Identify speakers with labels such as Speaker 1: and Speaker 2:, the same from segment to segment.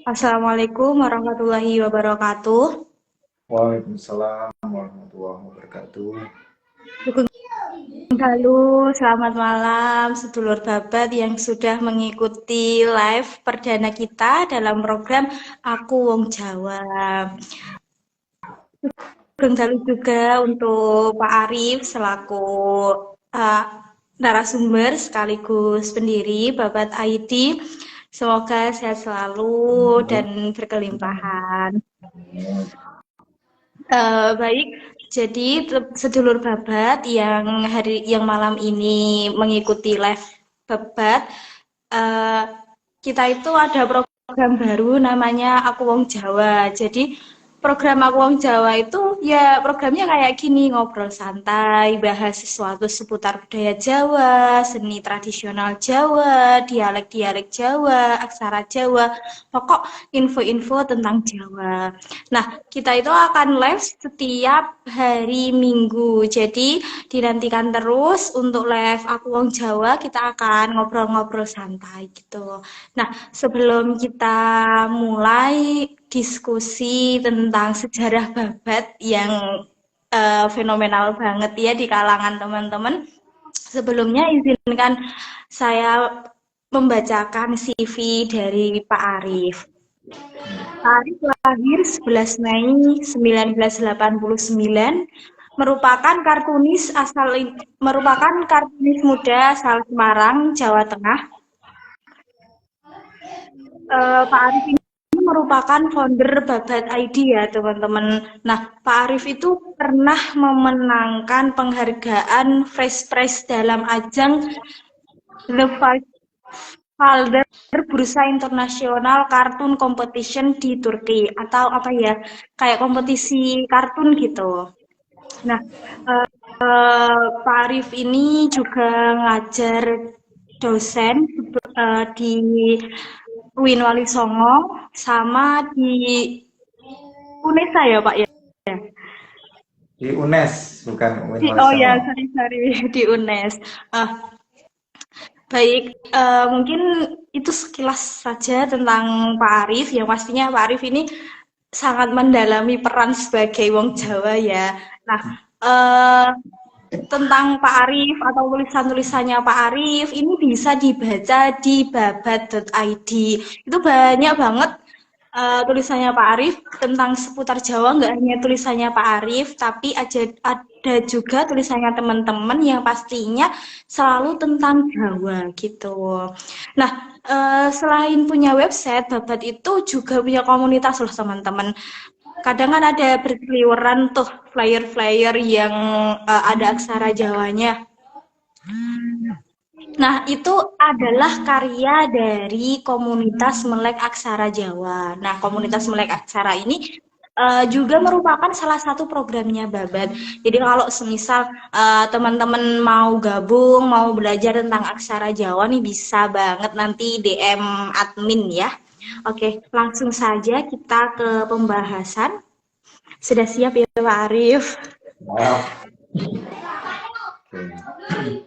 Speaker 1: Assalamualaikum warahmatullahi wabarakatuh.
Speaker 2: Waalaikumsalam warahmatullahi wabarakatuh.
Speaker 1: Sugeng Dalu, selamat malam sedulur babat yang sudah mengikuti live perdana kita dalam program Aku Wong Jawa. Sugeng Dalu juga untuk Pak Arif selaku uh, narasumber sekaligus pendiri Babat ID. Semoga sehat selalu dan berkelimpahan. Baik, jadi sedulur babat yang malam ini mengikuti live babat, eh, kita itu ada program baru namanya Aku Wong Jawa. Jadi program Aku Wong Jawa itu ya programnya kayak gini, ngobrol santai, bahas sesuatu seputar budaya Jawa, seni tradisional Jawa, dialek-dialek Jawa, aksara Jawa, pokok info-info tentang Jawa. Nah, kita itu akan live setiap hari Minggu. Jadi, dinantikan terus untuk live Aku Wong Jawa, kita akan ngobrol-ngobrol santai gitu. Nah, sebelum kita mulai diskusi tentang sejarah babat yang fenomenal banget ya di kalangan teman-teman, sebelumnya izinkan saya membacakan CV dari Pak Arif. Pak Arif lahir 11 Mei 1989, merupakan kartunis muda asal Semarang, Jawa Tengah. Pak Arif ini merupakan founder Babat ID ya teman-teman. Nah, Pak Arif itu pernah memenangkan penghargaan Fresh Prize dalam ajang The Five Calder Bursa Internasional Kartun Competition di Turki atau apa ya, kayak kompetisi kartun gitu. Nah, Pak Arif ini juga ngajar dosen di UIN Wali Songo sama di UNESA ya Pak ya.
Speaker 2: Di UNES, bukan UIN Wali
Speaker 1: Oh ya,
Speaker 2: Songo.
Speaker 1: sorry di UNES. Ah, baik, mungkin itu sekilas saja tentang Pak Arif. Yang pastinya Pak Arif ini sangat mendalami peran sebagai Wong Jawa ya. Nah, eh, tentang Pak Arif atau tulisan-tulisannya Pak Arif ini bisa dibaca di babat.id. Itu banyak banget tulisannya Pak Arif tentang seputar Jawa, nggak hanya tulisannya Pak Arif, tapi ada juga tulisannya teman-teman yang pastinya selalu tentang Jawa gitu. Nah, selain punya website, Babat itu juga punya komunitas loh teman-teman. Kadang kan ada berseliweran tuh flyer-flyer yang ada aksara Jawanya. Nah, itu adalah karya dari komunitas Melek Aksara Jawa. Nah, komunitas Melek Aksara ini juga merupakan salah satu programnya Babat. Jadi kalau semisal teman-teman mau gabung, mau belajar tentang aksara Jawa nih bisa banget nanti DM admin ya. Oke, langsung saja kita ke pembahasan. Sudah siap ya Pak Arif?
Speaker 2: Maaf. Oke.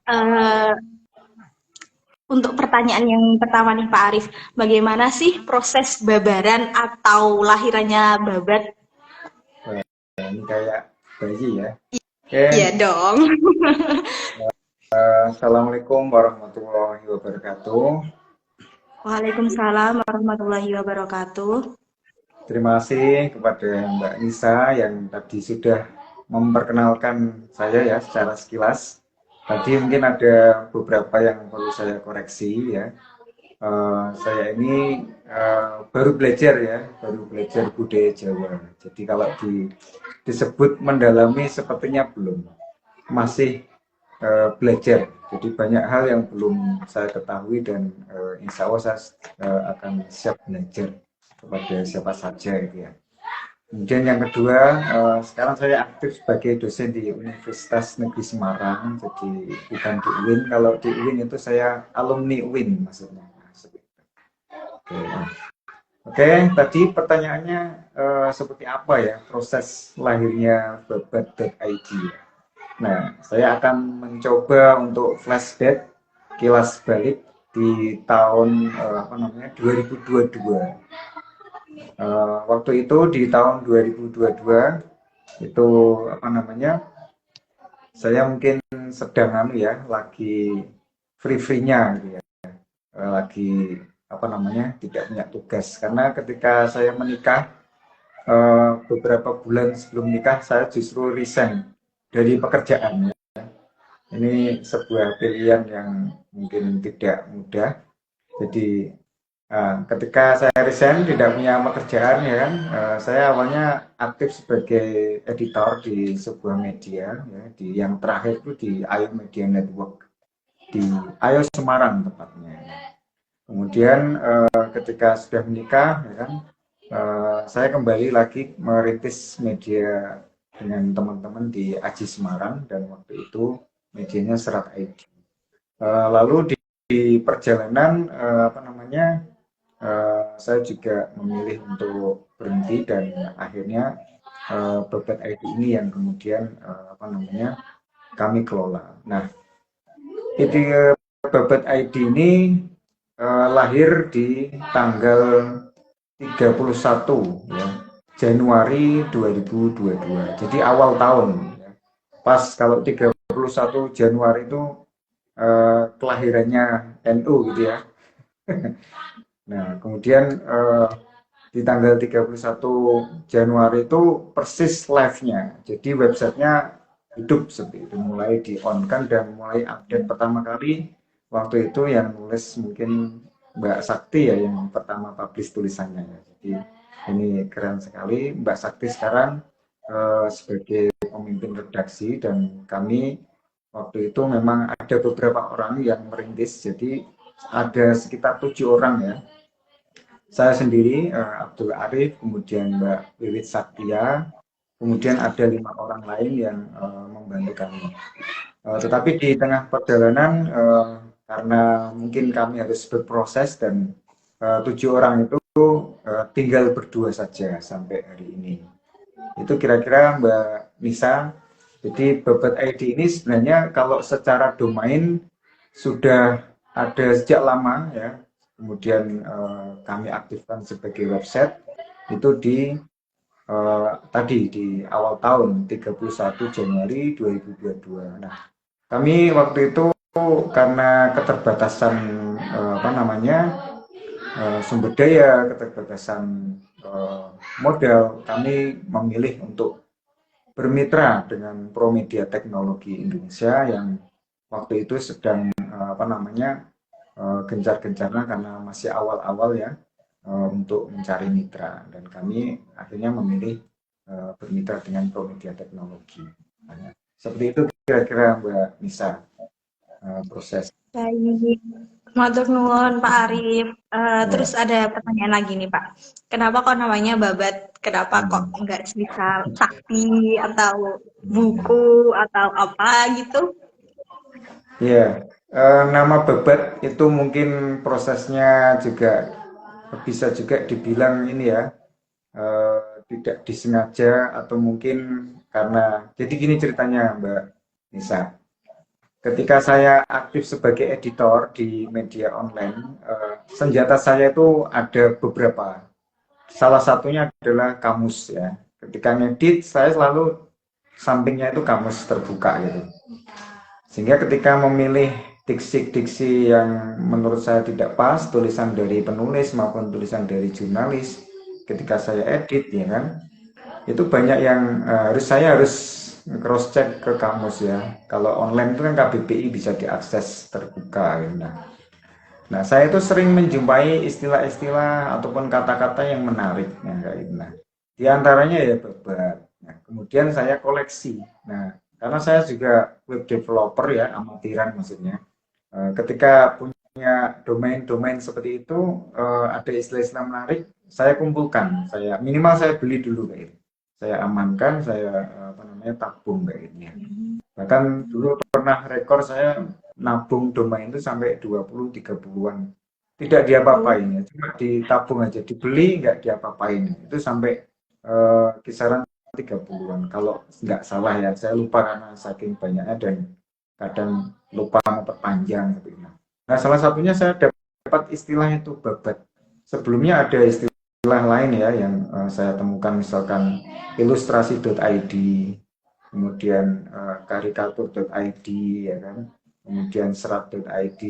Speaker 1: Eh, untuk pertanyaan yang pertama nih Pak Arif, bagaimana sih proses babaran atau lahirannya babat?
Speaker 2: Ini kayak bayi ya. Oke.
Speaker 1: Iya dong.
Speaker 2: Assalamualaikum warahmatullahi wabarakatuh.
Speaker 1: Waalaikumsalam warahmatullahi wabarakatuh.
Speaker 2: Terima kasih kepada Mbak Nisa yang tadi sudah memperkenalkan saya ya secara sekilas. Tadi mungkin ada beberapa yang perlu saya koreksi ya. Saya ini baru belajar ya, baru belajar budaya Jawa. Jadi kalau disebut mendalami sepertinya belum, masih belajar. Jadi banyak hal yang belum saya ketahui dan insya Allah saya akan siap belajar kepada siapa saja gitu ya. Kemudian yang kedua, sekarang saya aktif sebagai dosen di Universitas Negeri Semarang, jadi bukan di UIN. Kalau di UIN itu saya alumni UIN maksudnya. Oke, oke, tadi pertanyaannya seperti apa ya proses lahirnya babat.id. Nah, saya akan mencoba untuk flashback, kilas balik di tahun 2022. Waktu itu di tahun 2022 itu saya mungkin sedang lagi free-nya gitu ya. Lagi tidak punya tugas karena ketika saya menikah beberapa bulan sebelum nikah saya justru resign dari pekerjaan. Ini sebuah pilihan yang mungkin tidak mudah. Jadi ketika saya resign tidak punya pekerjaan ya kan, saya awalnya aktif sebagai editor di sebuah media ya, di yang terakhir itu di Ayo Media Network di Ayo Semarang tepatnya. Kemudian ketika sudah menikah ya kan, saya kembali lagi merintis media dengan teman-teman di Aji Semarang dan waktu itu medianya Serat ID. Lalu di perjalanan saya juga memilih untuk berhenti dan akhirnya Babad ID ini yang kemudian kami kelola. Nah, ide Babad ID ini lahir di tanggal 31 ya, Januari 2022. Jadi awal tahun ya. Pas kalau 31 Januari itu kelahirannya NU gitu ya. Nah, kemudian di tanggal 31 Januari itu persis live-nya. Jadi websitenya hidup seperti itu, mulai di-on-kan dan mulai update pertama kali waktu itu yang nulis mungkin Mbak Sakti ya yang pertama publish tulisannya. Jadi ini keren sekali. Mbak Sakti sekarang sebagai pemimpin redaksi dan kami waktu itu memang ada beberapa orang yang merintis. Jadi ada sekitar 7 orang ya. Saya sendiri, Abdul Arif, kemudian Mbak Wiwit Saktia, kemudian ada 5 orang lain yang membantu kami. Tetapi di tengah perjalanan, karena mungkin kami harus berproses dan 7 orang itu tinggal berdua saja sampai hari ini. Itu kira-kira Mbak Nisa. Jadi Babad ID ini sebenarnya kalau secara domain sudah ada sejak lama ya. Kemudian kami aktifkan sebagai website itu tadi di awal tahun 31 Januari 2022. Nah, kami waktu itu karena keterbatasan sumber daya, keterbatasan modal, kami memilih untuk bermitra dengan Promedia Teknologi Indonesia yang waktu itu sedang gencar-gencarnya karena masih awal-awal ya untuk mencari mitra dan kami akhirnya memilih bermitra dengan Promedia Teknologi. Nah, seperti itu kira-kira Mbak Nisa proses.
Speaker 1: Baik, matur nuwun Pak Arif. Terus ada pertanyaan lagi nih Pak. Kenapa kok namanya Babad? Kenapa kok nggak misal sakti atau buku atau apa gitu?
Speaker 2: Ya, nama Babad itu mungkin prosesnya juga bisa juga dibilang ini ya tidak disengaja atau mungkin karena jadi gini ceritanya Mbak Nisa. Ketika saya aktif sebagai editor di media online, senjata saya itu ada beberapa. Salah satunya adalah kamus ya. Ketika ngedit, saya selalu sampingnya itu kamus terbuka gitu. Sehingga ketika memilih diksi-diksi yang menurut saya tidak pas, tulisan dari penulis maupun tulisan dari jurnalis, ketika saya edit ya kan, itu banyak yang saya harus cross check ke kamus ya. Kalau online itu kan KBBI bisa diakses terbuka ya. Nah, saya itu sering menjumpai istilah-istilah ataupun kata-kata yang menarik ya, kayak gitu. Nah, di antaranya ya Babad. Nah, kemudian saya koleksi. Nah, karena saya juga web developer ya, amatiran maksudnya. Ketika punya domain-domain seperti itu, ada istilah-istilah menarik, saya kumpulkan. Minimal saya beli dulu kayak gitu. Saya amankan, saya tabung kayak gitu ya. Bahkan dulu pernah rekor saya nabung domain itu sampai 20-30-an. Tidak diapa-apain ya, cuma ditabung aja, dibeli nggak diapa-apain. Itu sampai kisaran 30-an. Kalau nggak salah ya, saya lupa karena saking banyaknya dan kadang lupa memperpanjang gitu. Nah, salah satunya saya dapat istilah itu babat. Sebelumnya ada istilah lain ya yang saya temukan, misalkan ilustrasi.id, kemudian karikatur.id, ya kan, kemudian serat.id,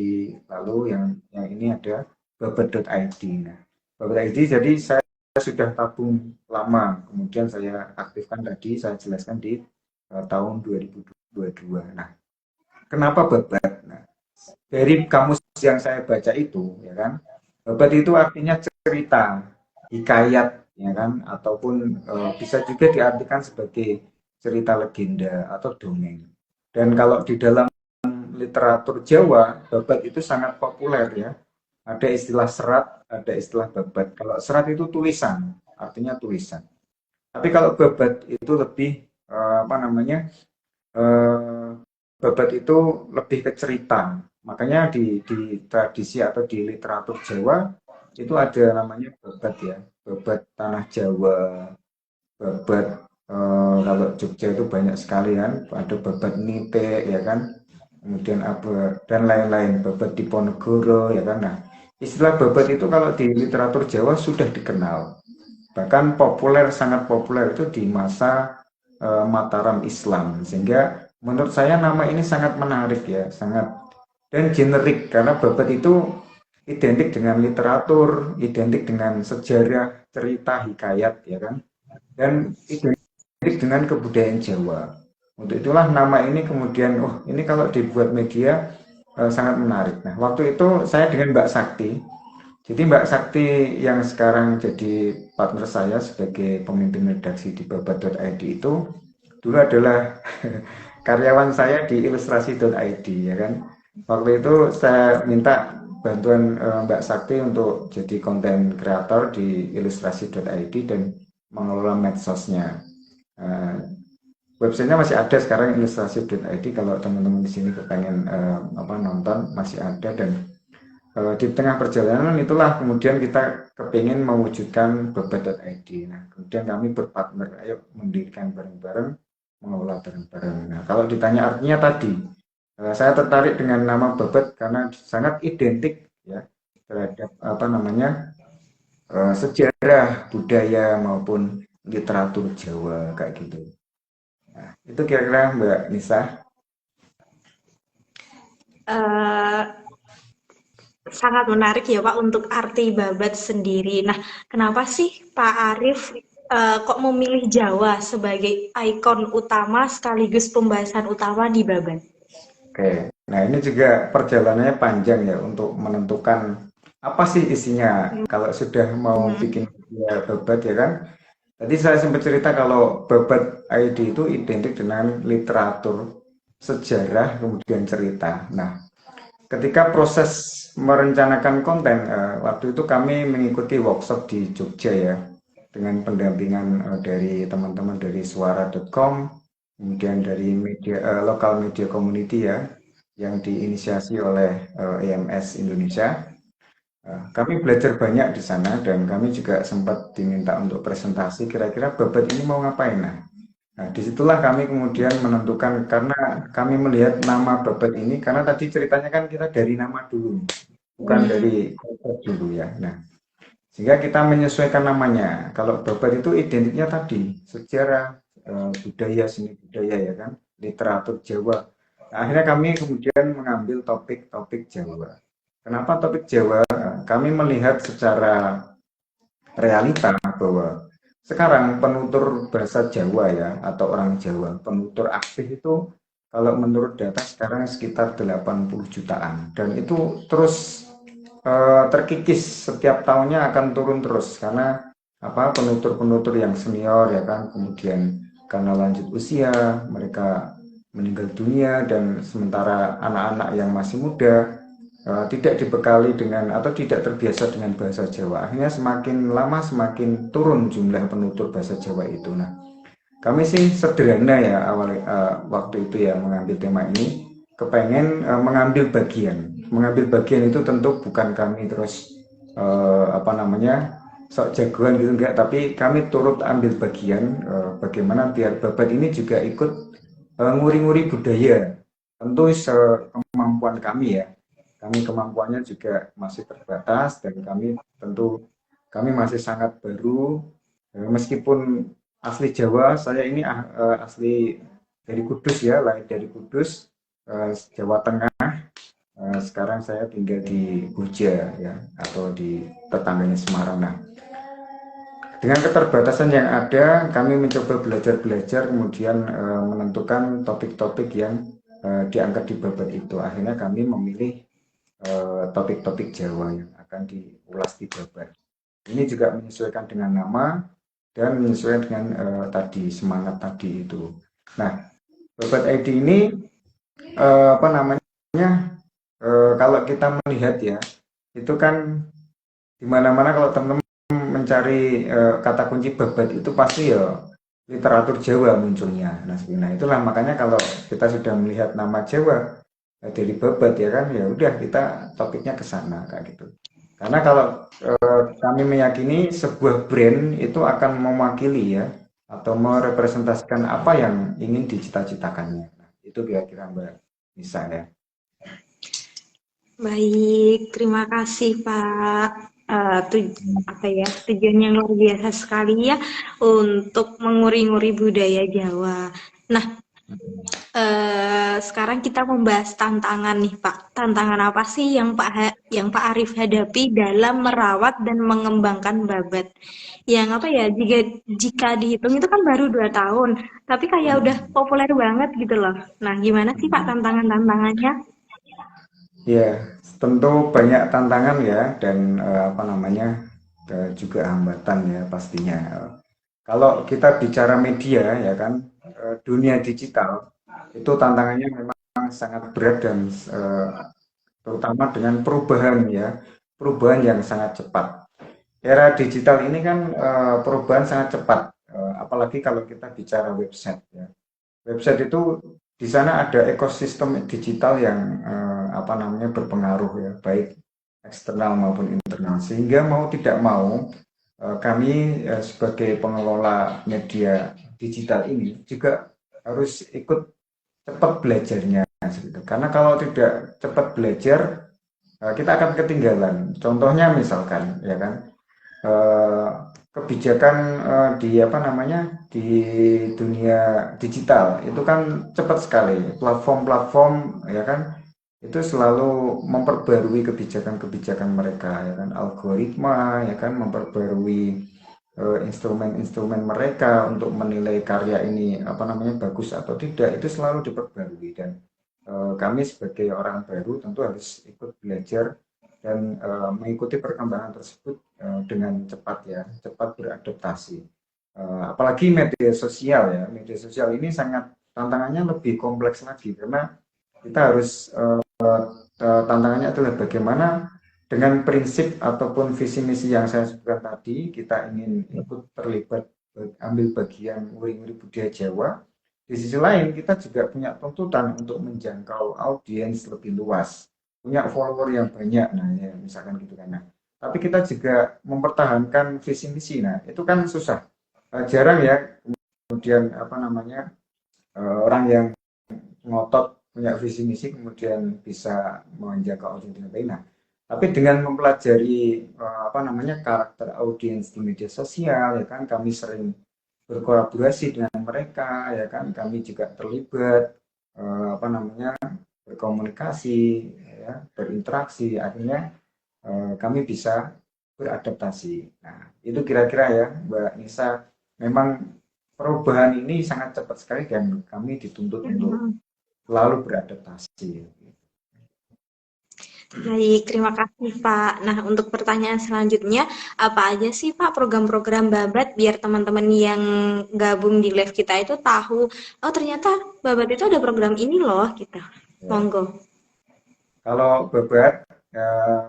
Speaker 2: lalu yang ini ada babat.id. Nah, babat.id jadi saya sudah tabung lama, kemudian saya aktifkan tadi, saya jelaskan di tahun 2022. Nah, kenapa babat? Nah, dari kamus yang saya baca itu, ya kan, babat itu artinya cerita, hikayat, ya kan, ataupun bisa juga diartikan sebagai cerita legenda atau dongeng. Dan kalau di dalam literatur Jawa, babat itu sangat populer ya. Ada istilah serat, ada istilah babat. Kalau serat itu tulisan, artinya tulisan. Tapi kalau babat itu lebih apa namanya? eh, Babat itu lebih ke cerita. Makanya di tradisi atau di literatur Jawa itu ada namanya babat ya. Babat tanah Jawa, babat kalau Jogja itu banyak sekali kan. Ada babat Nite ya kan. Kemudian apa dan lain-lain, babat Diponegoro ya kan. Nah, istilah babat itu kalau di literatur Jawa sudah dikenal. Bahkan populer, sangat populer itu di masa Mataram Islam, sehingga menurut saya nama ini sangat menarik ya, sangat dan generik karena babat itu identik dengan literatur, identik dengan sejarah, cerita, hikayat ya kan, dan identik dengan kebudayaan Jawa. Untuk itulah nama ini kemudian, oh ini kalau dibuat media sangat menarik. Nah, waktu itu saya dengan Mbak Sakti. Jadi Mbak Sakti yang sekarang jadi partner saya sebagai pemimpin redaksi di babat.id itu dulu adalah karyawan saya di ilustrasi.id ya kan. Waktu itu saya minta bantuan Mbak Sakti untuk jadi konten kreator di ilustrasi.id dan mengelola medsosnya. Websitenya masih ada sekarang, ilustrasi.id, kalau teman-teman di sini kepengen nonton masih ada. Dan di tengah perjalanan itulah kemudian kita kepingin mewujudkan babat.id. Nah, kemudian kami berpartner, ayo mendirikan bareng-bareng, mengelola bareng-bareng. Nah, kalau ditanya artinya tadi, saya tertarik dengan nama babat karena sangat identik ya terhadap apa namanya sejarah, budaya maupun literatur Jawa kayak gitu. Nah, itu kira-kira Mbak Nisa.
Speaker 1: Eh, Sangat menarik ya Pak untuk arti babat sendiri. Nah, kenapa sih Pak Arif kok memilih Jawa sebagai ikon utama sekaligus pembahasan utama di babat?
Speaker 2: Oke, nah ini juga perjalanannya panjang ya untuk menentukan apa sih isinya. Kalau sudah mau bikin ya babat ya kan. Tadi saya sempat cerita kalau babat ID itu identik dengan literatur, sejarah, kemudian cerita. Nah, ketika proses merencanakan konten, waktu itu kami mengikuti workshop di Jogja ya, dengan pendampingan dari teman-teman dari suara.com, kemudian dari media lokal media community ya, yang diinisiasi oleh EMS Indonesia. Kami belajar banyak di sana dan kami juga sempat diminta untuk presentasi kira-kira babat ini mau ngapain. Nah, disitulah kami kemudian menentukan karena kami melihat nama babat ini karena tadi ceritanya kan kita dari nama dulu, bukan dari konsep dulu ya. Nah, sehingga kita menyesuaikan namanya. Kalau babat itu identiknya tadi sejarah, budaya, seni budaya ya kan, literatur Jawa. Nah, akhirnya kami kemudian mengambil topik-topik Jawa. Kenapa topik Jawa? Kami melihat secara realita bahwa sekarang penutur bahasa Jawa ya atau orang Jawa, penutur aktif itu kalau menurut data sekarang sekitar 80 jutaan dan itu terus terkikis setiap tahunnya akan turun terus karena apa penutur-penutur yang senior ya kan kemudian karena lanjut usia mereka meninggal dunia dan sementara anak-anak yang masih muda tidak dibekali dengan atau tidak terbiasa dengan bahasa Jawa. Akhirnya semakin lama semakin turun jumlah penutur bahasa Jawa itu. Nah, kami sih sederhana ya awal waktu itu ya mengambil tema ini, kepengen mengambil bagian. Mengambil bagian itu tentu bukan kami terus apa namanya sok jagoan gitu enggak, tapi kami turut ambil bagian bagaimana biar babat ini juga ikut nguri-nguri budaya. Tentu sekemampuan kami ya. kami kemampuannya juga masih terbatas dan kami masih sangat baru. Meskipun asli Jawa, saya ini asli dari Kudus ya, lahir dari Kudus, Jawa Tengah. Sekarang saya tinggal di Buja ya, atau di tetangganya Semarang. Nah, dengan keterbatasan yang ada, kami mencoba belajar-belajar, kemudian menentukan topik-topik yang diangkat di babat itu. Akhirnya kami memilih topik-topik Jawa yang akan diulas di babat. Ini juga menyesuaikan dengan nama dan menyesuaikan dengan tadi semangat tadi itu. Nah, babat ID ini apa namanya? Kalau kita melihat ya, itu kan di mana-mana kalau teman-teman mencari kata kunci babat itu pasti ya literatur Jawa munculnya. Nah, itulah makanya kalau kita sudah melihat nama Jawa dari babat ya kan, ya udah kita topiknya ke sana kayak gitu. Karena kalau kami meyakini sebuah brand itu akan mewakili ya atau merepresentasikan apa yang ingin dicita-citakannya. Nah, itu kira-kira Mbak Nisa ya.
Speaker 1: Baik, terima kasih Pak. Tujuan yang luar biasa sekali ya untuk menguri-nguri budaya Jawa. Nah, sekarang kita membahas tantangan nih Pak. Tantangan apa sih yang Pak Arif hadapi dalam merawat dan mengembangkan babat? Yang apa ya? Jika dihitung itu kan baru 2 tahun, tapi kayak udah populer banget gitu loh. Nah, gimana sih Pak tantangan-tantangannya?
Speaker 2: Ya, tentu banyak tantangan ya dan apa namanya juga hambatan ya pastinya. Kalau kita bicara media ya kan, dunia digital itu tantangannya memang sangat berat dan terutama dengan perubahan ya, perubahan yang sangat cepat. Era digital ini kan perubahan sangat cepat, apalagi kalau kita bicara website ya. Website itu di sana ada ekosistem digital yang apa namanya berpengaruh ya, baik eksternal maupun internal. Sehingga mau tidak mau kami sebagai pengelola media digital ini juga harus ikut cepat belajarnya gitu. Karena kalau tidak cepat belajar kita akan ketinggalan. Contohnya misalkan ya kan eh, kebijakan di apa namanya di dunia digital itu kan cepat sekali platform-platform ya kan itu selalu memperbarui kebijakan-kebijakan mereka ya kan algoritma ya kan memperbarui instrumen-instrumen mereka untuk menilai karya ini apa namanya bagus atau tidak itu selalu diperbarui dan kami sebagai orang baru tentu harus ikut belajar dan mengikuti perkembangan tersebut dengan cepat ya, cepat beradaptasi. Apalagi media sosial ya, media sosial ini sangat tantangannya lebih kompleks lagi karena kita harus tantangannya adalah bagaimana dengan prinsip ataupun visi misi yang saya sebutkan tadi, kita ingin ikut terlibat ambil bagian nguri-nguri budaya Jawa. Di sisi lain kita juga punya tuntutan untuk menjangkau audiens lebih luas, punya follower yang banyak, nah ya misalkan gitu kan. Nah, tapi kita juga mempertahankan visi misi, nah itu kan susah. Jarang ya kemudian apa namanya orang yang ngotot punya visi misi kemudian bisa menjaga audiens dengan baik. Nah, tapi dengan mempelajari apa namanya karakter audiens di media sosial ya kan kami sering berkolaborasi dengan mereka ya kan kami juga terlibat apa namanya berkomunikasi ya berinteraksi akhirnya kami bisa beradaptasi. Nah, itu kira-kira ya Mbak Nisa memang perubahan ini sangat cepat sekali dan kami dituntut untuk selalu beradaptasi.
Speaker 1: Baik, terima kasih Pak. Nah, untuk pertanyaan selanjutnya, apa aja sih Pak program-program Babat biar teman-teman yang gabung di live kita itu tahu, oh ternyata Babat itu ada program ini loh, gitu.
Speaker 2: Ya.
Speaker 1: Monggo.
Speaker 2: Kalau Babat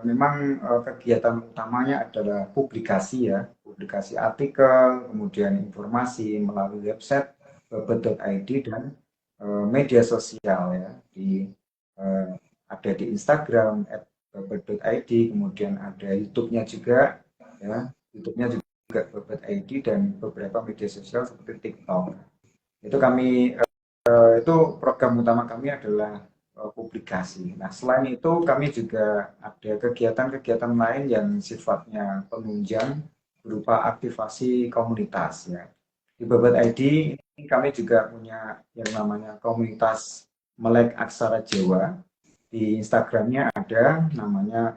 Speaker 2: memang kegiatan utamanya adalah publikasi ya, publikasi artikel, kemudian informasi melalui website babat.id dan media sosial ya eh, ada di Instagram @babat.id, kemudian ada YouTube-nya juga ya, YouTube-nya juga babat.id dan beberapa media sosial seperti TikTok. Itu kami itu program utama kami adalah publikasi. Nah, selain itu kami juga ada kegiatan-kegiatan lain yang sifatnya penunjang berupa aktivasi komunitas ya. Di Babat ID ini kami juga punya yang namanya komunitas Melek Aksara Jawa. Di Instagramnya ada namanya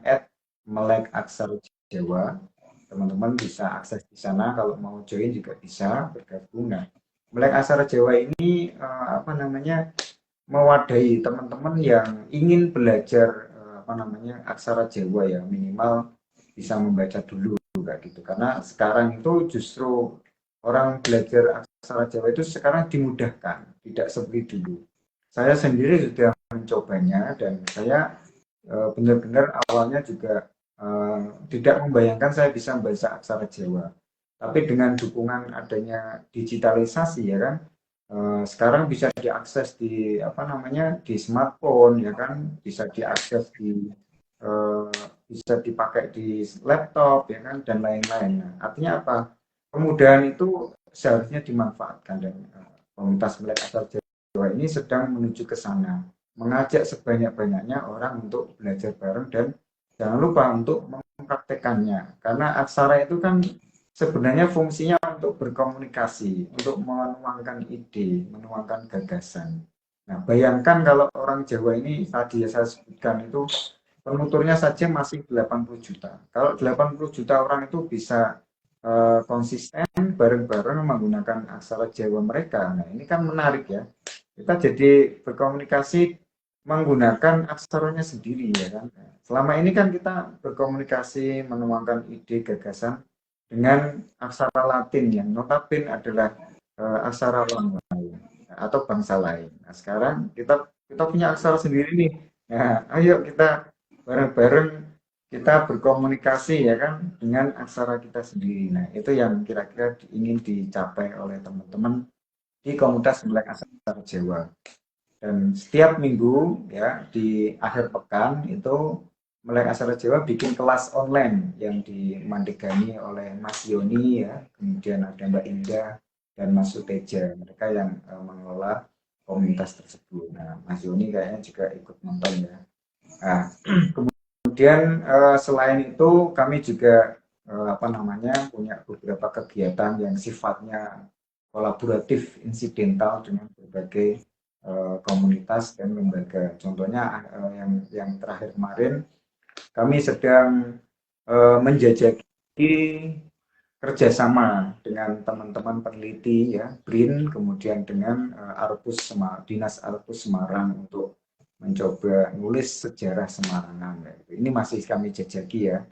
Speaker 2: @melekaksarajawa. Teman-teman bisa akses di sana, kalau mau join juga bisa bergabung. Nah, Melek Aksara Jawa ini apa namanya, mewadahi teman-teman yang ingin belajar apa namanya, aksara Jawa ya, minimal bisa membaca dulu kayak gitu. Karena sekarang itu justru orang belajar aksara Jawa itu sekarang dimudahkan, tidak seperti dulu. Saya sendiri sudah mencobanya dan saya benar-benar awalnya juga tidak membayangkan saya bisa membaca aksara Jawa. Tapi dengan dukungan adanya digitalisasi ya kan, sekarang bisa diakses di apa namanya, di smartphone ya kan, bisa diakses di eh, bisa dipakai di laptop ya kan, dan lain-lain. Nah, artinya apa? Kemudahan itu seharusnya dimanfaatkan, dan komunitas Melek Asal Jawa ini sedang menuju ke sana, mengajak sebanyak-banyaknya orang untuk belajar bareng dan jangan lupa untuk mempraktekannya. Karena aksara itu kan sebenarnya fungsinya untuk berkomunikasi, untuk menuangkan ide, menuangkan gagasan. Nah, bayangkan kalau orang Jawa ini tadi saya sebutkan itu penuturnya saja masih 80 juta. Kalau 80 juta orang itu bisa konsisten bareng-bareng menggunakan aksara Jawa mereka. Nah, ini kan menarik ya. Kita jadi berkomunikasi menggunakan aksaranya sendiri ya kan. Selama ini kan kita berkomunikasi menuangkan ide gagasan dengan aksara Latin yang notabene adalah aksara orang lain atau bangsa lain. Nah, sekarang kita kita punya aksara sendiri nih. Nah, ayo kita bareng-bareng kita berkomunikasi ya kan dengan aksara kita sendiri. Nah, itu yang kira-kira ingin dicapai oleh teman-teman di komunitas Melek Aksara Jawa. Dan setiap minggu ya di akhir pekan itu Melek Aksara Jawa bikin kelas online yang dimandegani oleh Mas Yoni ya, kemudian ada Mbak Indah dan Mas Suteja. Mereka yang mengelola komunitas tersebut. Nah, Mas Yoni kayaknya juga ikut nonton ya. Nah, kemudian selain itu kami juga apa namanya, punya beberapa kegiatan yang sifatnya kolaboratif insidental dengan berbagai komunitas dan lembaga. Contohnya yang terakhir kemarin kami sedang menjajaki kerjasama dengan teman-teman peneliti ya BRIN, kemudian dengan Dinas Arpus Semarang untuk mencoba nulis sejarah Semarangan. Ini masih kami jajaki ya,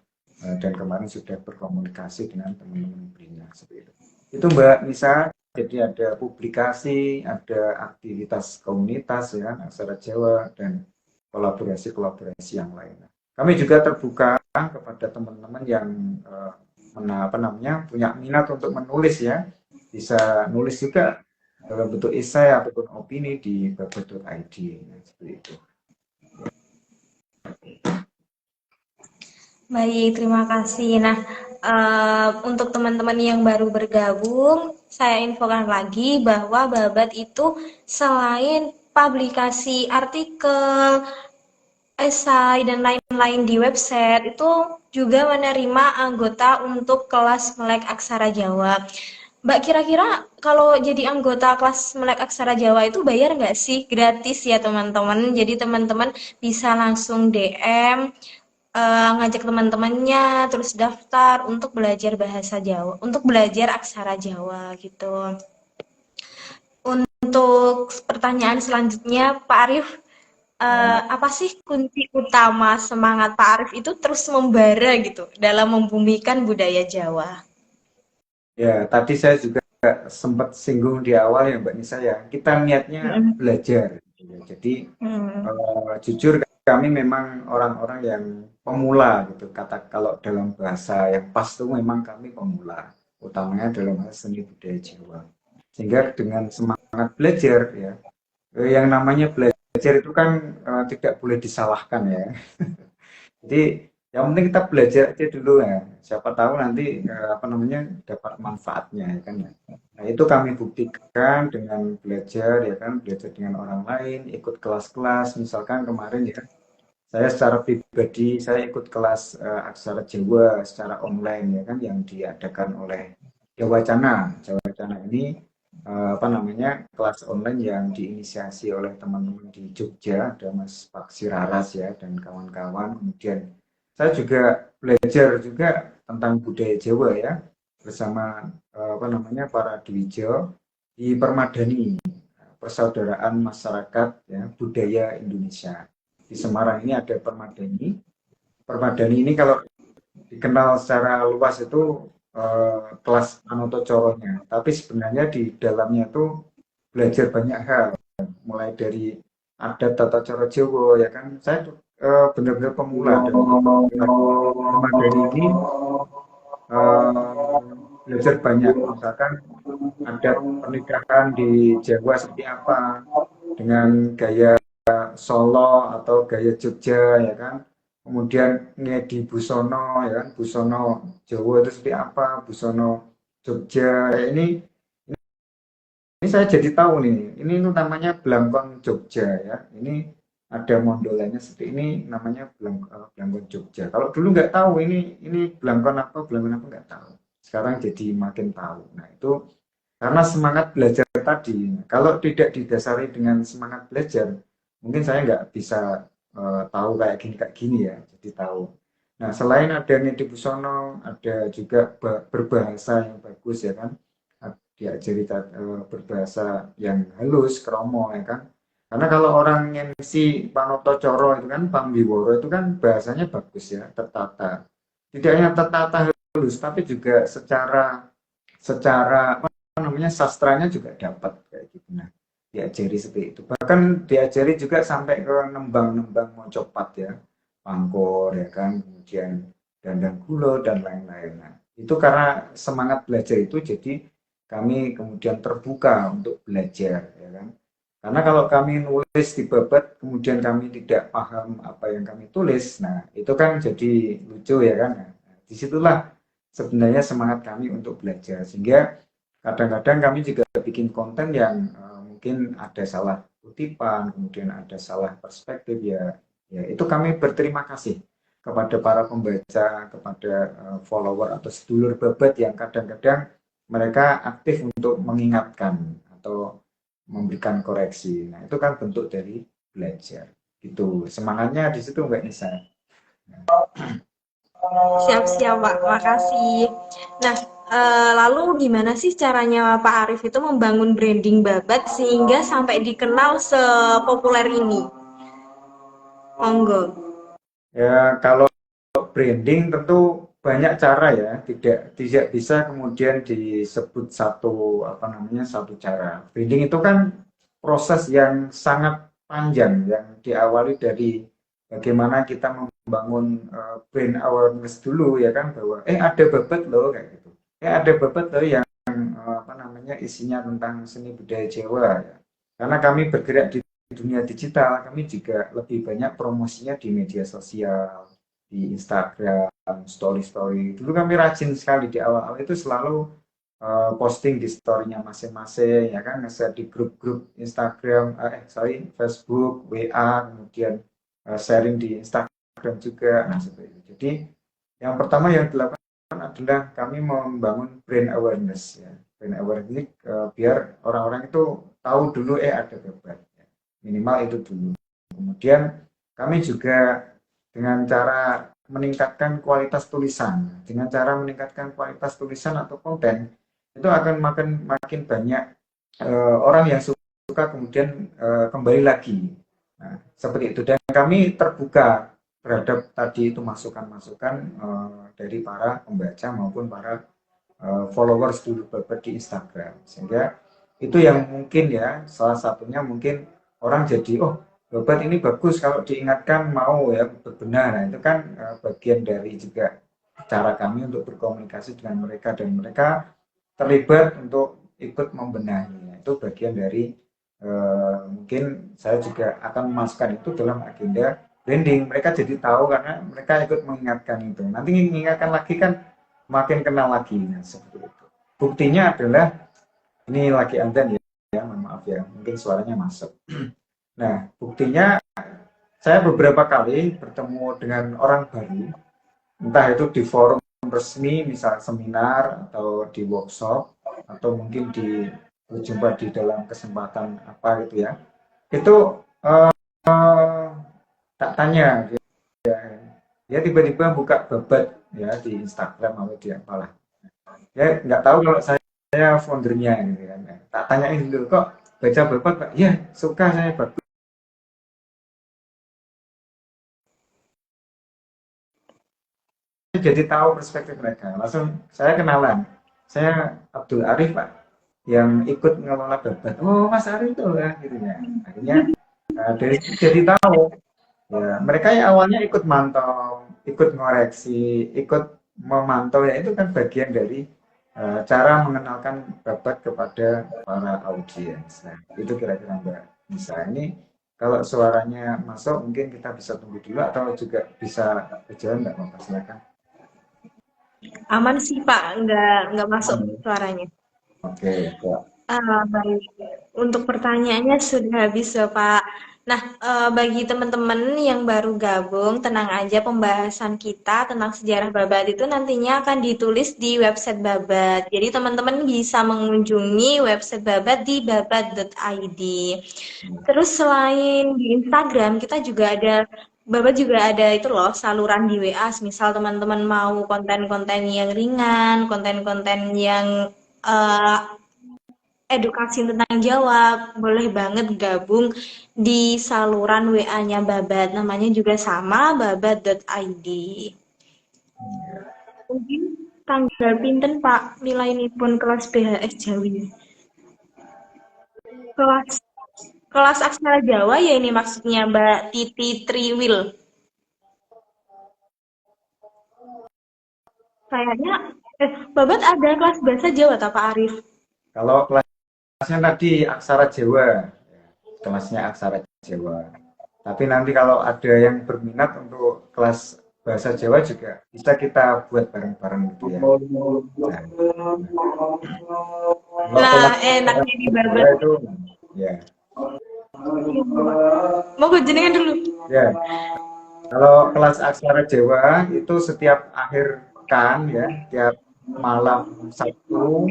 Speaker 2: dan kemarin sudah berkomunikasi dengan teman-teman BRIN seperti itu. Itu Mbak Nisa, jadi ada publikasi, ada aktivitas komunitas ya, aksara Jawa, dan kolaborasi-kolaborasi yang lain. Kami juga terbuka kepada teman-teman yang apa namanya, punya minat untuk menulis ya, bisa nulis juga dalam bentuk esai ataupun opini di babat.id seperti itu.
Speaker 1: Baik, terima kasih. Nah, untuk teman-teman yang baru bergabung, saya infokan lagi bahwa Babat itu selain publikasi artikel, esai, dan lain-lain di website, itu juga menerima anggota untuk kelas Melek Aksara Jawa. Mbak, kira-kira kalau jadi anggota kelas Melek Aksara Jawa itu bayar nggak sih? Gratis ya teman-teman. Jadi teman-teman bisa langsung DM, ngajak teman-temannya, terus daftar untuk belajar bahasa Jawa, untuk belajar aksara Jawa gitu. Untuk pertanyaan selanjutnya, Pak Arif, apa sih kunci utama semangat Pak Arif itu terus membara gitu dalam membumikan budaya Jawa?
Speaker 2: Ya, tadi saya juga sempat singgung di awal ya Mbak Nisa ya, kita niatnya
Speaker 1: Mm-mm.
Speaker 2: belajar. Jadi
Speaker 1: Hmm.
Speaker 2: jujur kami memang orang-orang yang pemula gitu. Kata kalau dalam bahasa yang pas itu memang kami pemula, utamanya dalam hal seni budaya Jawa. Sehingga dengan semangat belajar ya, yang namanya belajar itu kan tidak boleh disalahkan ya. Jadi yang penting kita belajar aja dulu ya. Siapa tahu nanti apa namanya dapat manfaatnya ya kan ya. Nah, itu kami buktikan dengan belajar, ya kan, belajar dengan orang lain, ikut kelas-kelas. Misalkan kemarin ya, saya secara pribadi, saya ikut kelas aksara Jawa secara online, ya kan, yang diadakan oleh Jawacana. Jawacana ini apa namanya, kelas online yang diinisiasi oleh teman-teman di Jogja, ada Mas Paksi Raras ya dan kawan-kawan. Kemudian saya juga belajar juga tentang budaya Jawa ya, bersama apa namanya, para Dwijo di Permadani, Persaudaraan Masyarakat ya Budaya Indonesia. Di Semarang ini ada Permadani. Permadani ini kalau dikenal secara luas itu kelas Anoto Coronya, tapi sebenarnya di dalamnya itu belajar banyak hal, mulai dari adat tata cara Jawa, ya kan. Saya benar-benar pemula dan Permadani ini belajar banyak, misalkan adat pernikahan di Jawa seperti apa, dengan gaya Solo atau gaya Jogja, ya kan. Kemudian ngedi Busono, ya kan, Busono Jawa itu seperti apa, Busono Jogja. Ini saya jadi tahu nih, ini itu namanya Blangkon Jogja ya. Ini ada mondolanya seperti ini, namanya Blangkon Jogja. Kalau dulu nggak tahu ini Blangkon apa nggak tahu. Sekarang jadi makin tahu. Nah itu karena semangat belajar tadi. Kalau tidak didasari dengan semangat belajar, mungkin saya nggak bisa tahu kayak gini ya. Jadi tahu. Nah selain ada Nedi Busono, ada juga berbahasa yang bagus ya kan. Diajari berbahasa yang halus, kromo ya kan. Karena kalau orang MC Panoto Coro itu kan, Pambiworo itu kan bahasanya bagus ya, tertata. Tidak hanya tertata halus, tapi juga secara apa namanya, sastranya juga dapat kayak gitu. Nah, diajari seperti itu. Bahkan diajari juga sampai ke nembang-nembang mocopat ya, pangkor ya kan, kemudian dandang gulo dan lain-lain. Nah, itu karena semangat belajar itu, jadi kami kemudian terbuka untuk belajar ya kan. Karena kalau kami nulis di babat, kemudian kami tidak paham apa yang kami tulis, nah itu kan jadi lucu ya kan. Nah, disitulah sebenarnya semangat kami untuk belajar. Sehingga kadang-kadang kami juga bikin konten yang mungkin ada salah kutipan, kemudian ada salah perspektif ya. Ya itu kami berterima kasih kepada para pembaca, kepada follower atau sedulur babat yang kadang-kadang mereka aktif untuk mengingatkan atau memberikan koreksi. Nah, itu kan bentuk dari belajar. Gitu. Semangatnya di situ Mbak Nisa.
Speaker 1: Siap-siap, Pak. Makasih. Nah, lalu gimana sih caranya Pak Arif itu membangun branding babat sehingga sampai dikenal sepopuler ini? Monggo.
Speaker 2: Ya, kalau branding tentu banyak cara ya, tidak bisa kemudian disebut satu apa namanya, satu cara. Branding itu kan proses yang sangat panjang yang diawali dari bagaimana kita membangun brand awareness dulu ya kan, bahwa ada babat loh kayak gitu. Ada babat loh yang apa namanya, isinya tentang seni budaya Jawa ya. Karena kami bergerak di dunia digital, kami juga lebih banyak promosinya di media sosial, di Instagram, story-story. Dulu kami rajin sekali di awal-awal itu selalu posting di story-nya masing-masing, ya kan, nge-share di grup-grup Instagram, Facebook, WA, kemudian sharing di Instagram juga. Nah, seperti itu. Jadi yang pertama yang dilakukan adalah kami membangun brand awareness ya. Brand awareness biar orang-orang itu tahu dulu ada babat. Ya. Minimal itu dulu. Kemudian kami juga dengan cara meningkatkan kualitas tulisan. Dengan cara meningkatkan kualitas tulisan atau konten, itu akan makin banyak orang yang suka kemudian kembali lagi. Nah, seperti itu. Dan kami terbuka terhadap tadi itu masukan-masukan dari para pembaca maupun para followers dulu babat di Instagram. Sehingga itu yang mungkin ya, salah satunya mungkin orang jadi, oh babat ini bagus kalau diingatkan mau ya berbenah. Nah, itu kan bagian dari juga cara kami untuk berkomunikasi dengan mereka, dan mereka terlibat untuk ikut membenahi. Nah, itu bagian dari mungkin saya juga akan memasukkan itu dalam agenda branding. Mereka jadi tahu karena mereka ikut mengingatkan itu. Nanti mengingatkan lagi kan makin kenal lagi. Nah, seperti itu. Buktinya adalah Ini lagi anten ya, mohon maaf ya, mungkin suaranya masuk. Nah, buktinya saya beberapa kali bertemu dengan orang baru, entah itu di forum resmi, misal seminar atau di workshop, atau mungkin berjumpa di dalam kesempatan apa gitu ya. Itu tak tanya, dia tiba-tiba buka babat ya di Instagram atau di apalah. Ya nggak tahu kalau saya foundernya gitu kan. Tak tanyain dulu kok baca babat Pak. Ya suka saya bagus. Jadi tahu perspektif mereka. Langsung saya kenalan. Saya Abdul Arif Pak yang ikut ngelola babat. Oh Mas Arif tuh ya gitu ya. Akhirnya dari situ jadi tahu. Ya, mereka yang awalnya ikut mantau, ikut ngoreksi, ikut memantau ya itu kan bagian dari cara mengenalkan babat kepada para audiens. Nah, itu kira-kira Mbak Nisa. Ini kalau suaranya masuk mungkin kita bisa tunggu dulu atau juga bisa berjalan nggak Mbak? Silakan.
Speaker 1: Aman sih Pak, nggak masuk suaranya.
Speaker 2: Oke, Pak.
Speaker 1: Baik. Untuk pertanyaannya sudah habis ya Pak. Nah, bagi teman-teman yang baru gabung, tenang aja pembahasan kita tentang sejarah Babat itu nantinya akan ditulis di website Babat. Jadi teman-teman bisa mengunjungi website Babat di babat.id. Terus selain di Instagram, kita juga ada Babat juga ada itu loh saluran di WA. Misal teman-teman mau konten-konten yang ringan, konten-konten yang eh, edukasi tentang Jawa, boleh banget gabung di saluran WA-nya Babat. Namanya juga sama, babat.id. Mungkin tanggal pinten Pak nilaiipun kelas BHS Jawi. Kelas kelas aksara Jawa ya ini maksudnya Mbak Titi Triwil. Kayaknya Babat ada kelas bahasa Jawa tak Pak Arif?
Speaker 2: Kalau kelasnya tadi aksara Jawa, kelasnya aksara Jawa. Tapi nanti kalau ada yang berminat untuk kelas bahasa Jawa juga bisa kita buat bareng-bareng gitu ya. Nah, kalau
Speaker 1: Nah,
Speaker 2: kelas
Speaker 1: enaknya di
Speaker 2: Jawa
Speaker 1: Babat.
Speaker 2: itu ya,
Speaker 1: Mau jenengan dulu.
Speaker 2: ya. Kalau kelas aksara Jawa itu setiap akhir pekan ya, tiap malam Sabtu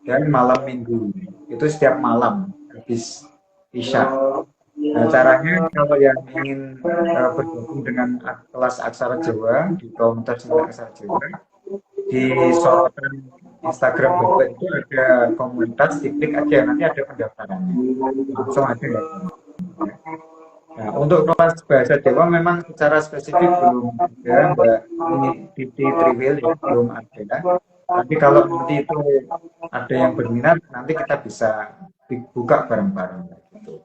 Speaker 2: dan malam Minggu. Itu setiap malam habis Isya. Nah, caranya kalau yang ingin bergabung dengan kelas aksara Jawa di komunitas aksara Jawa, di sorotan Instagram Bapak itu ada komunitas, diklik aja nanti ada pendaftarannya. Langsung aja ya. Nah, untuk kelas bahasa Jawa memang secara spesifik belum ada, Mbak ini Titi Triwil ya, belum ada. Tapi kalau nanti itu ada yang berminat, nanti kita bisa buka bareng-bareng gitu.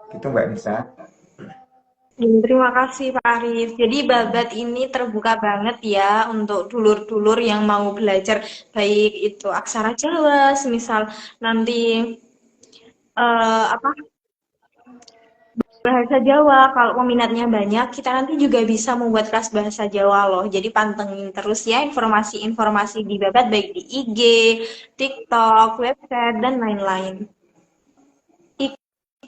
Speaker 2: Gitu Mbak Nisa.
Speaker 1: Terima kasih Pak Arif. Jadi Babat ini terbuka banget ya untuk dulur-dulur yang mau belajar baik itu aksara Jawa, semisal nanti apa bahasa Jawa. Kalau peminatnya banyak, kita nanti juga bisa membuat kelas bahasa Jawa loh. Jadi pantengin terus ya informasi-informasi di Babat baik di IG, TikTok, website dan lain-lain.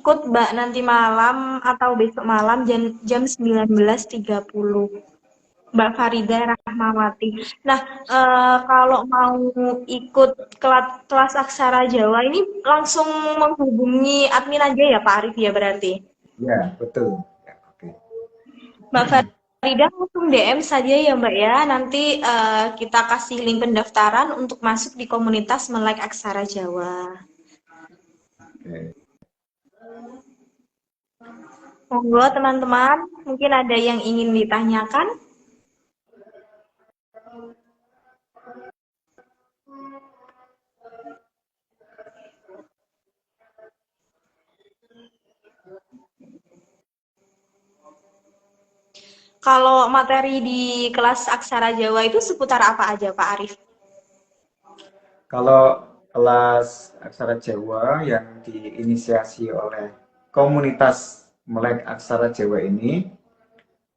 Speaker 1: Ikut Mbak nanti malam atau besok malam jam 19.30. Mbak Farida Rahmawati. Nah, kalau mau ikut kelas aksara Jawa ini langsung menghubungi admin aja ya Pak Arif ya berarti.
Speaker 2: Ya, betul. Ya, oke.
Speaker 1: Mbak Farida langsung DM saja ya Mbak ya. Nanti kita kasih link pendaftaran untuk masuk di komunitas Melek Aksara Jawa.
Speaker 2: Oke.
Speaker 1: Monggo teman-teman, mungkin ada yang ingin ditanyakan? Kalau materi di kelas aksara Jawa itu seputar apa aja Pak Arif?
Speaker 2: Kalau kelas aksara Jawa yang diinisiasi oleh komunitas Melek Aksara Jawa ini,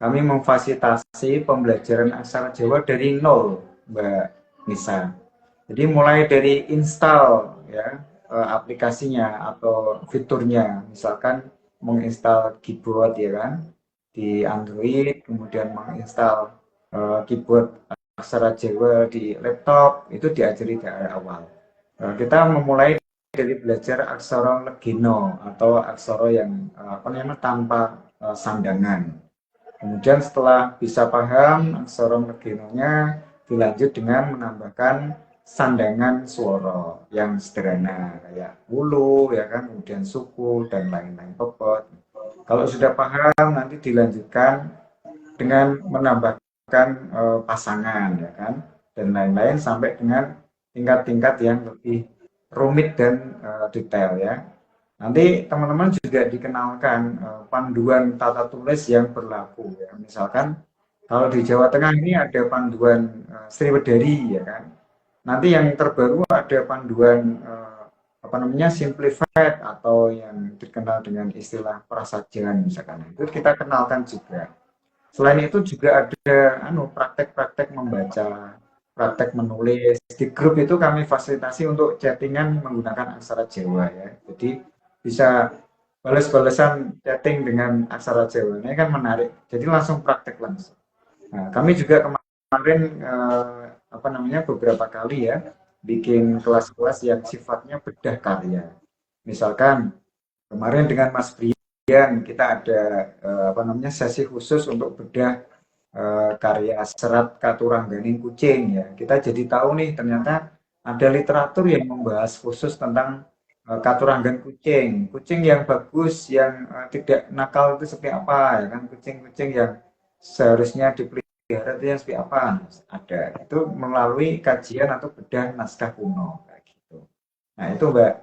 Speaker 2: kami memfasilitasi pembelajaran aksara Jawa dari nol, Mbak Nisa. Jadi mulai dari install ya aplikasinya atau fiturnya, misalkan menginstal keyboard ya kan di Android, kemudian menginstal keyboard aksara Jawa di laptop itu diajari dari awal. Kita memulai dari belajar aksara legino atau aksara yang apa namanya tanpa sandangan. Kemudian setelah bisa paham aksara leginonya, dilanjut dengan menambahkan sandangan suara yang sederhana kayak wulu ya kan, kemudian suku dan lain-lain pepet. Kalau sudah paham nanti dilanjutkan dengan menambahkan pasangan ya kan dan lain-lain sampai dengan tingkat-tingkat yang lebih rumit dan detail ya. Nanti teman-teman juga dikenalkan panduan tata tulis yang berlaku ya. Misalkan kalau di Jawa Tengah ini ada panduan Sriwedari ya kan. Nanti yang terbaru ada panduan apa namanya simplified atau yang dikenal dengan istilah prasajan misalkan. Itu kita kenalkan juga. Selain itu juga ada praktek-praktek membaca, praktek menulis. Di grup itu kami fasilitasi untuk chattingan menggunakan aksara Jawa ya. Jadi bisa balas-balasan chatting dengan aksara Jawa. Ini kan menarik. Jadi langsung praktek langsung. Nah, kami juga kemarin apa namanya beberapa kali ya bikin kelas-kelas yang sifatnya bedah karya. Misalkan kemarin dengan Mas Brian kita ada apa namanya sesi khusus untuk bedah karya Serat Katurangganing Kucing ya. Kita jadi tahu nih ternyata ada literatur yang membahas khusus tentang katuranggan kucing. Kucing yang bagus, yang tidak nakal itu seperti apa ya kan? Kucing-kucing yang seharusnya dipelihara itu yang seperti apa? Ada. Itu melalui kajian atau bedah naskah kuno kayak gitu. Nah, itu Mbak.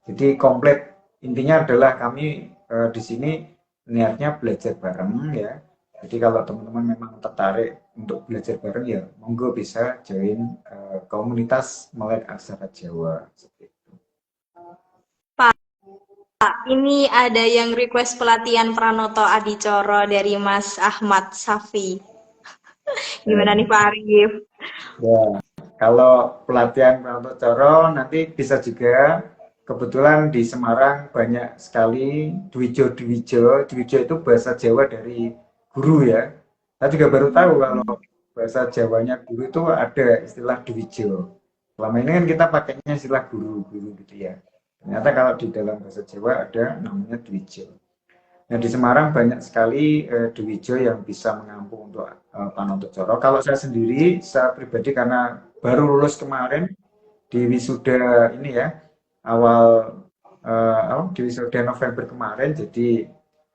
Speaker 2: Jadi komplit intinya adalah kami di sini niatnya belajar bareng ya. Jadi kalau teman-teman memang tertarik untuk belajar bareng ya, monggo bisa join komunitas Melek Aksara Jawa.
Speaker 1: Pak, ini ada yang request pelatihan Pranoto Adicoro dari Mas Ahmad Safi. Gimana nih Pak Arif?
Speaker 2: Ya, kalau pelatihan Pranoto Coro nanti bisa juga. Kebetulan di Semarang banyak sekali Dwijo-Dwijo. Dwijo itu bahasa Jawa dari guru ya. Saya juga baru tahu kalau bahasa Jawanya guru itu ada istilah Dwijo. Selama ini kan kita pakainya istilah guru-guru gitu ya. Ternyata kalau di dalam bahasa Jawa ada namanya Dwijo. Nah, di Semarang banyak sekali Dwijo yang bisa mengampung untuk Panoto Coro. Kalau saya sendiri, saya pribadi karena baru lulus kemarin di wisuda ini ya, awal di wisuda November kemarin, jadi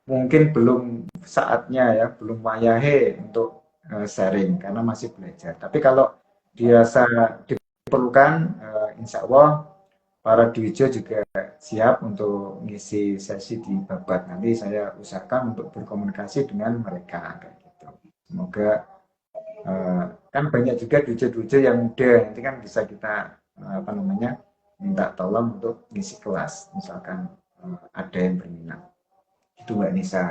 Speaker 2: mungkin belum saatnya ya, belum wayahe untuk sharing karena masih belajar. Tapi kalau dirasa diperlukan, insya Allah para Dwijo juga siap untuk ngisi sesi di Babat. Nanti saya usahakan untuk berkomunikasi dengan mereka kayak gitu. Semoga kan banyak juga Dwijo-Dwijo yang muda, nanti kan bisa kita apa namanya minta tolong untuk ngisi kelas, misalkan ada yang berminat. Itu Mbak Nisa.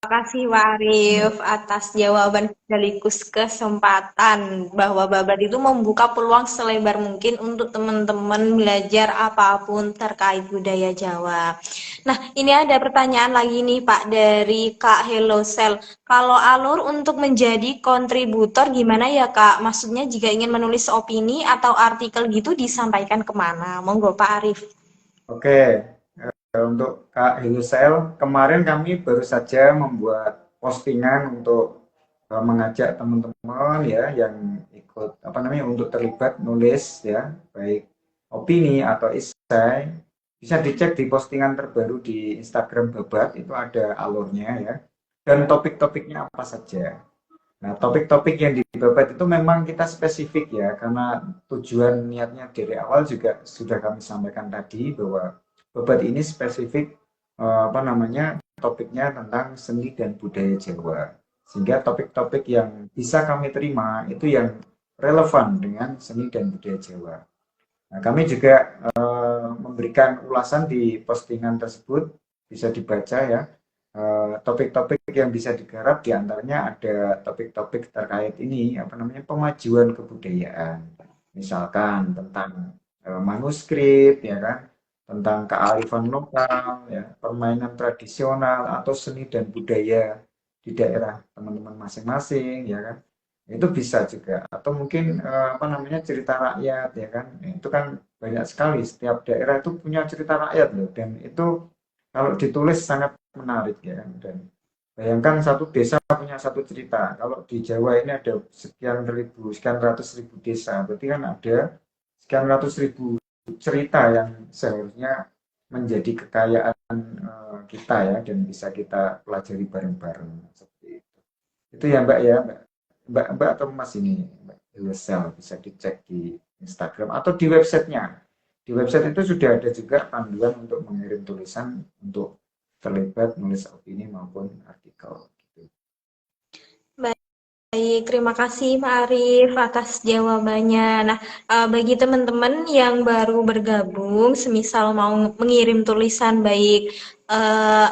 Speaker 1: Makasih Pak Arif atas jawaban sekaligus kesempatan bahwa Babat itu membuka peluang selebar mungkin untuk teman-teman belajar apapun terkait budaya Jawa. Nah, ini ada pertanyaan lagi nih Pak dari Kak Hello Cell. Kalau alur untuk menjadi kontributor gimana ya Kak? Maksudnya jika ingin menulis opini atau artikel gitu disampaikan kemana? Monggo Pak Arif.
Speaker 2: Oke, untuk Kak Hilusel, kemarin kami baru saja membuat postingan untuk mengajak teman-teman ya yang ikut apa namanya untuk terlibat nulis ya, baik opini atau esai. Bisa dicek di postingan terbaru di Instagram Babat, itu ada alurnya ya. Dan topik-topiknya apa saja. Nah, topik-topik yang di Babat itu memang kita spesifik ya, karena tujuan niatnya dari awal juga sudah kami sampaikan tadi bahwa Babat ini spesifik apa namanya topiknya tentang seni dan budaya Jawa. Sehingga topik-topik yang bisa kami terima itu yang relevan dengan seni dan budaya Jawa. Nah, kami juga memberikan ulasan di postingan tersebut bisa dibaca ya. topik-topik yang bisa digarap diantaranya ada topik-topik terkait ini apa namanya pemajuan kebudayaan, misalkan tentang manuskrip ya kan, tentang kearifan lokal ya, permainan tradisional atau seni dan budaya di daerah teman-teman masing-masing ya kan, itu bisa juga, atau mungkin apa namanya cerita rakyat ya kan. Nah, itu kan banyak sekali, setiap daerah itu punya cerita rakyat loh, dan itu kalau ditulis sangat menarik ya kan. Dan bayangkan satu desa punya satu cerita. Kalau di Jawa ini ada sekian ribu, sekian ratus ribu desa, berarti kan ada sekian ratus ribu cerita yang seharusnya menjadi kekayaan kita ya, dan bisa kita pelajari bareng-bareng seperti itu. Itu ya Mbak ya, Mbak atau Mas ini, Mbak Hilsel, bisa dicek di Instagram atau di websitenya. Di website itu sudah ada juga panduan untuk mengirim tulisan untuk terlibat nulis opini maupun artikel. Gitu.
Speaker 1: Baik, terima kasih Pak Arif atas jawabannya. Nah, bagi teman-teman yang baru bergabung, semisal mau mengirim tulisan baik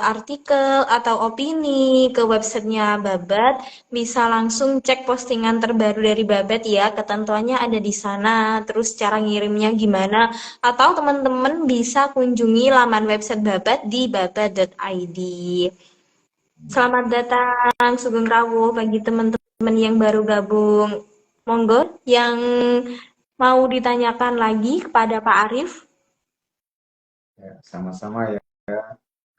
Speaker 1: artikel atau opini ke websitenya Babat, bisa langsung cek postingan terbaru dari Babat ya, ketentuannya ada di sana, terus cara ngirimnya gimana, atau teman-teman bisa kunjungi laman website Babat di babat.id. Selamat datang, Sugeng Rawuh bagi teman-teman yang baru gabung. Monggo, yang mau ditanyakan lagi kepada Pak Arif.
Speaker 2: Ya, sama-sama ya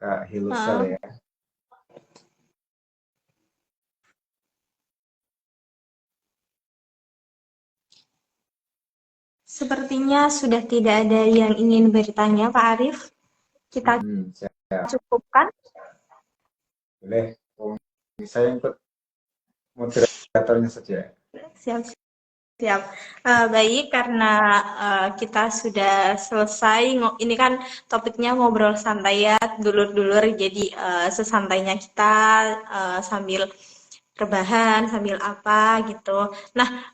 Speaker 2: Kak Hilsel
Speaker 1: Heeh.
Speaker 2: ya.
Speaker 1: Sepertinya sudah tidak ada yang ingin bertanya, Pak Arif. Kita
Speaker 2: Siap.
Speaker 1: cukupkan.
Speaker 2: Boleh. Saya ikut moderatornya saja.
Speaker 1: Siap, siap. Baik, karena kita sudah selesai. Ini kan topiknya ngobrol santai ya, dulur-dulur. Jadi sesantainya kita sambil rebahan, sambil apa gitu. Nah,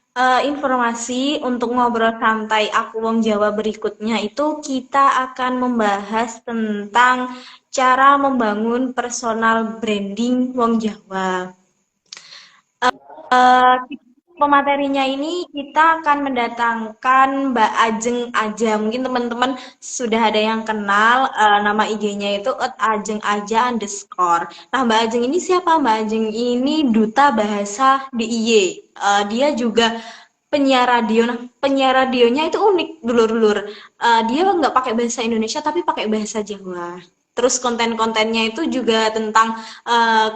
Speaker 1: informasi untuk ngobrol santai Aku Wong Jawa berikutnya itu kita akan membahas tentang cara membangun personal branding Wong Jawa. Eh, Pematerinya ini kita akan mendatangkan Mbak Ajeng Aja. Mungkin teman-teman sudah ada yang kenal nama IG-nya itu @ajeng_aja_. Nah, Mbak Ajeng ini siapa? Mbak Ajeng ini duta bahasa DIY. Dia juga penyiar radio. Nah, penyiar radionya itu unik, dulur-dulur. Dia nggak pakai bahasa Indonesia tapi pakai bahasa Jawa. Terus konten-kontennya itu juga tentang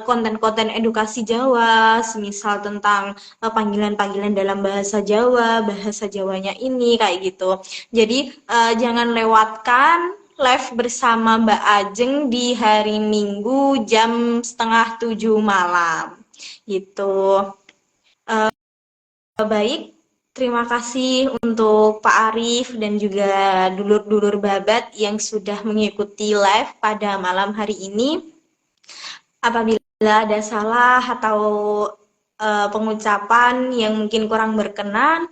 Speaker 1: konten-konten edukasi Jawa, semisal tentang panggilan-panggilan dalam bahasa Jawa, bahasa Jawanya ini kayak gitu. Jadi jangan lewatkan live bersama Mbak Ajeng di hari Minggu jam 6:30 malam. Gitu. Baik, terima kasih untuk Pak Arif dan juga dulur-dulur Babat yang sudah mengikuti live pada malam hari ini. Apabila ada salah atau pengucapan yang mungkin kurang berkenan,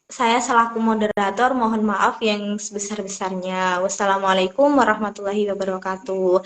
Speaker 1: saya selaku moderator mohon maaf yang sebesar-besarnya. Wassalamualaikum warahmatullahi wabarakatuh.